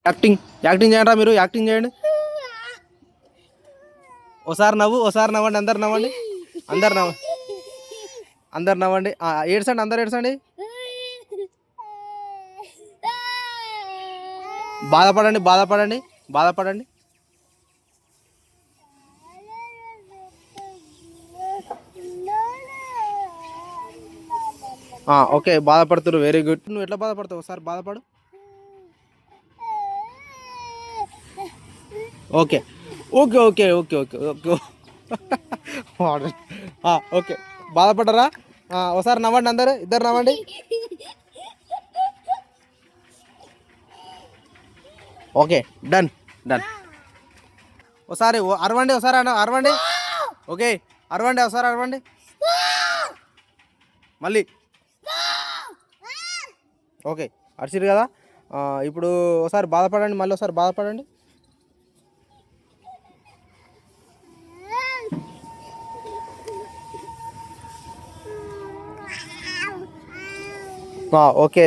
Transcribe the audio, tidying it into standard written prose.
Acting acting చేయండి మీరు, acting చేయండి. ఒకసారి నవ్వు, ఒకసారి నవ్వండి, అందరు నవ్వండి, అందరు నవ్వు, అందరు నవ్వండి. ఏడ్చండి, అందరు ఏడ్చండి. బాధపడండి, బాధపడండి, బాధపడండి. ఓకే, బాధపడుతున్నారు, వెరీ గుడ్. నువ్వు ఎట్లా బాధపడతావు, ఒకసారి బాధపడు. Okay okay okay okay okay okay okay, బాధపడరా? ఒకసారి నవ్వండి, అందరు ఇద్దరు నవ్వండి. Okay, done done. ఒకసారి అరవండి, ఒకసారి అరవండి. ఓకే, అరవండి, ఒకసారి అరవండి మళ్ళీ. ఓకే, అరిచిరు కదా. ఇప్పుడు ఒకసారి బాధపడండి, మళ్ళీ ఒకసారి బాధపడండి. ఓకే